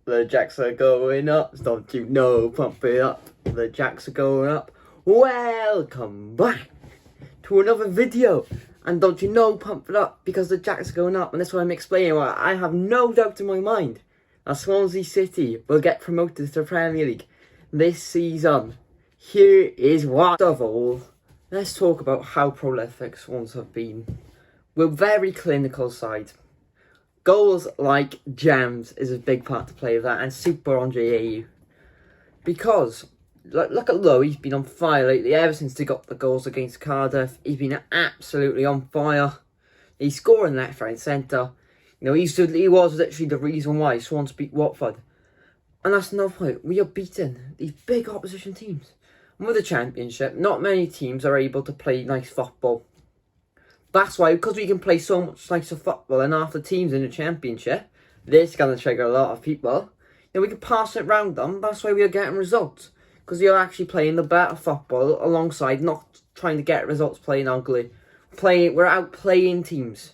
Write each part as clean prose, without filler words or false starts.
The Jacks are going up. Don't you know? Pump it up. The Jacks are going up. Welcome back to another video. And don't you know? Pump it up because the Jacks are going up. And that's why I'm explaining why I have no doubt in my mind that Swansea City will get promoted to the Premier League this season. Here is what. First of all, let's talk about how prolific Swans have been. We're a very clinical side. Goals like jams is a big part to play of that, and super Andre Ayew. Because, look at Lowe, he's been on fire lately. Ever since they got the goals against Cardiff, he's been absolutely on fire. He's scoring left, right, centre. You know, he was literally the reason why Swans beat Watford. And that's another point. We are beating these big opposition teams. And with the Championship, not many teams are able to play nice football. That's why, because we can play so much nicer football than half the teams in the Championship, this is going to trigger a lot of people. You know, we can pass it round them. That's why we are getting results. Because you're actually playing the better football alongside not trying to get results playing ugly. We're out playing teams.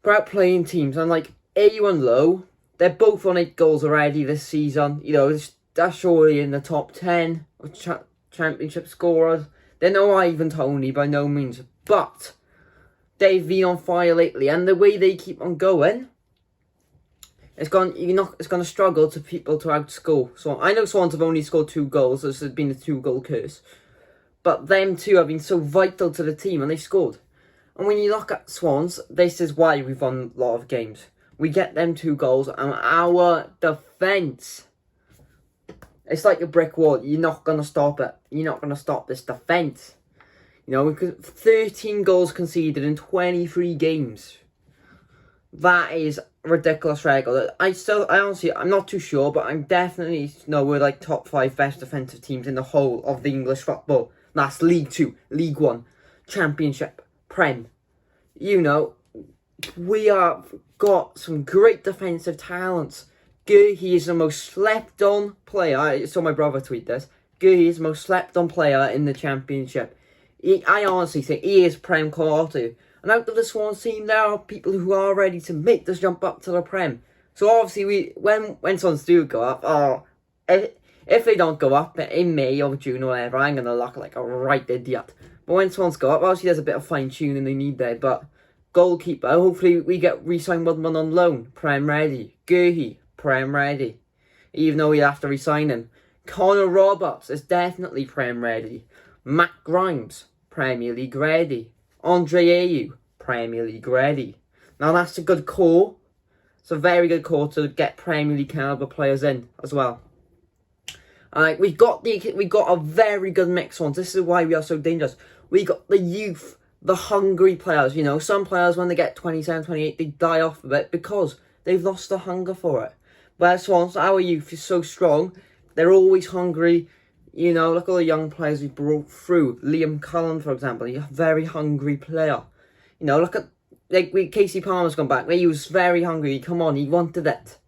We're out playing teams. And like Ayew and Lowe, they're both on 8 goals already this season. You know, that's surely in the top 10 of Championship scorers. They're no Ivan Toney by no means. But they've been on fire lately, and the way they keep on going, it's going to struggle to people to outscore. So I know Swans have only scored 2 goals. This has been a 2-goal curse, but them two have been so vital to the team, and they scored. And when you look at Swans, this is why we've won a lot of games. We get them 2 goals, and our defence, it's like a brick wall. You're not going to stop it. You're not going to stop this defence. You know, because 13 goals conceded in 23 games. That is a ridiculous record. I'm not too sure, but I'm definitely, we're like top 5 best defensive teams in the whole of the English football. That's League 2, League 1, Championship, Prem. You know, we have got some great defensive talents. He is the most slept on player. I saw my brother tweet this. He is the most slept on player in the Championship. I honestly think he is Prem quality. And out of the Swans team, there are people who are ready to make this jump up to the Prem. So obviously, when Swans do go up, if they don't go up in May or June or whatever, I'm going to look like a right idiot. But when Swans go up, obviously there's a bit of fine-tuning they need there. But goalkeeper, hopefully we get re-signed Woodman on loan. Prem ready. Guehi, Prem ready. Even though we have to re-sign him. Connor Roberts is definitely Prem ready. Matt Grimes, Premier League ready. Andre Ayew, Premier League ready. Now that's a good core. It's a very good core to get Premier League caliber players in as well. We got a very good mix on. This is why we are so dangerous. We got the youth, the hungry players. You know, some players when they get 27, 28, they die off a bit because they've lost the hunger for it. Whereas Swans, our youth is so strong. They're always hungry. You know, look at all the young players we brought through. Liam Cullen, for example, he's a very hungry player. You know, look at Casey Palmer's gone back. He was very hungry. Come on, he wanted it.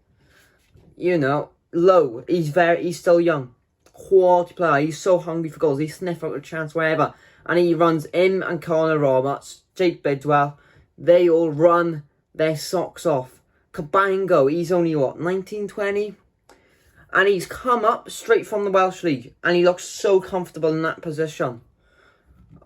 You know, Lowe, he's still young. Quality player. He's so hungry for goals. He sniffs out a chance wherever. And he runs him and Connor Roberts, Jake Bidwell. They all run their socks off. Cabango, he's only, 19, 20? And he's come up straight from the Welsh League. And he looks so comfortable in that position.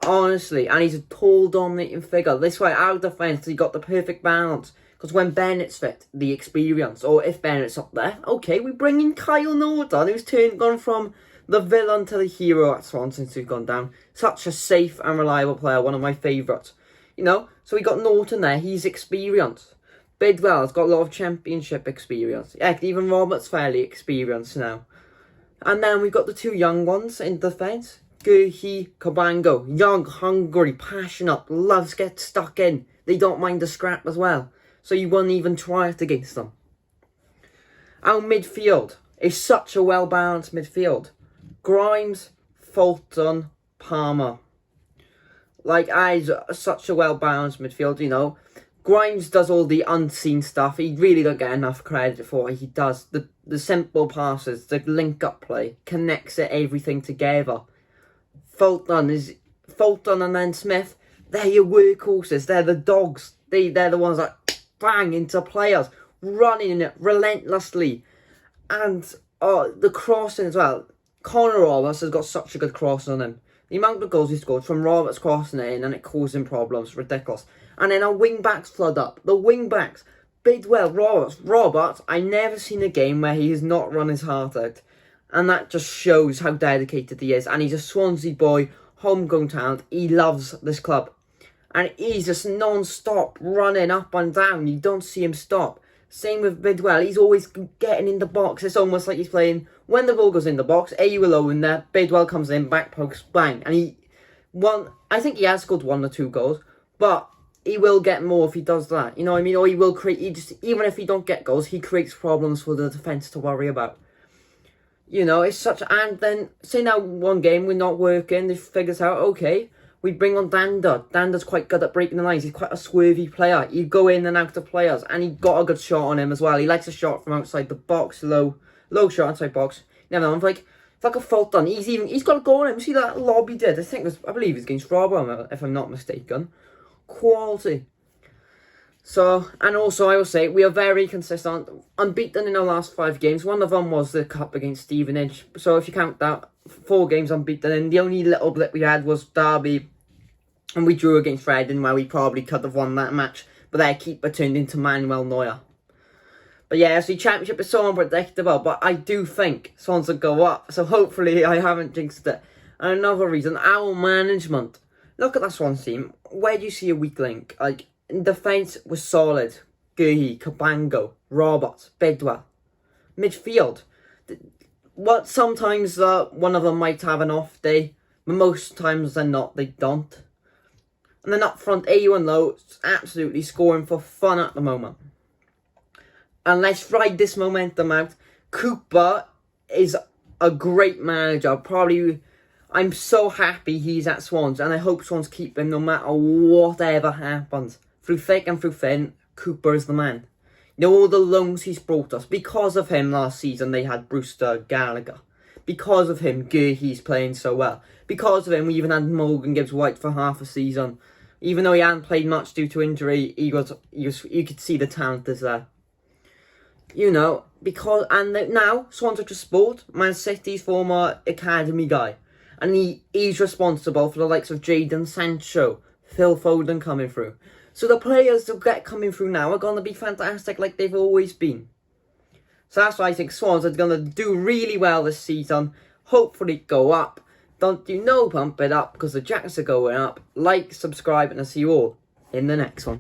Honestly. And he's a tall, dominating figure. This way, our defence, he got the perfect balance. Because when Bennett's fit, the experience. Or if Bennett's up there, okay, we bring in Kyle Norton. Who's gone from the villain to the hero at Swans since we've gone down. Such a safe and reliable player. One of my favourites. You know, so we got Norton there. He's experienced. Bidwell's got a lot of Championship experience. Heck, even Robert's fairly experienced now. And then we've got the 2 young ones in defence. Guehi, Cabango. Young, hungry, passionate, loves to get stuck in. They don't mind the scrap as well. So you won't even try it against them. Our midfield is such a well-balanced midfield. Grimes, Fulton, Palmer. Such a well-balanced midfield, you know. Grimes does all the unseen stuff. He really don't get enough credit for it. He does the simple passes, the link-up play, connects it, everything together. Fulton and then Smith, they're your workhorses. They're the dogs. They're the ones that bang into players. running it relentlessly. And the crossing as well. Connor Roberts has got such a good cross on him. The amount of goals he scored from Roberts crossing it in and it causing problems, ridiculous. And then our wing backs flood up. The wing backs, Bidwell, Roberts, I never seen a game where he has not run his heart out. And that just shows how dedicated he is. And he's a Swansea boy, homegrown talent. He loves this club. And he's just non-stop running up and down. You don't see him stop. Same with Bidwell. He's always getting in the box. It's almost like he's playing, when the ball goes in the box, AU in there, Bidwell comes in, back post, bang. And I think he has scored 1 or 2 goals. But he will get more if he does that. You know what I mean? Or he will create, even if he don't get goals, he creates problems for the defence to worry about. You know, it's such, and then, say now one game, we're not working, they figures out, okay, we bring on Dander. Dander's quite good at breaking the lines. He's quite a swervy player. He'd go in and out of players, and he got a good shot on him as well. He likes a shot from outside the box, low shot outside box. You know, it's like a fault done. He's got a goal on him. See that lob he did? I believe it was against Robbo, if I'm not mistaken. Quality. So, and also I will say, we are very consistent, unbeaten in our last 5 games. One of them was the cup against Stevenage. So if you count that, 4 games unbeaten, and the only little blip we had was Derby, and we drew against Reading, where we probably could have won that match, but their keeper turned into Manuel Neuer. But yeah, so the championship is so unpredictable, but I do think Swans will go up, so hopefully I haven't jinxed it. And another reason, our management. Look at that Swans team. Where do you see a weak link? Like, defence was solid. Guhi, Cabango, Roberts, Bidwell. Midfield. Sometimes one of them might have an off day, but most times than not, they don't. And then up front, AU and Lowe, absolutely scoring for fun at the moment. And let's ride this momentum out. Cooper is a great manager. I'm so happy he's at Swans, and I hope Swans keep him no matter whatever happens. Through thick and through thin, Cooper is the man. You know, all the loans he's brought us. Because of him last season, they had Brewster, Gallagher. Because of him, Guhi's playing so well. Because of him, we even had Morgan Gibbs-White for half a season. Even though he hadn't played much due to injury, you could see the talent is there. You know, now, Swans are just sport. Man City's former academy guy. And he's responsible for the likes of Jadon Sancho, Phil Foden coming through. So the players that get coming through now are going to be fantastic like they've always been. So that's why I think Swans are going to do really well this season. Hopefully go up. Don't pump it up because the Jacks are going up. Like, subscribe, and I'll see you all in the next one.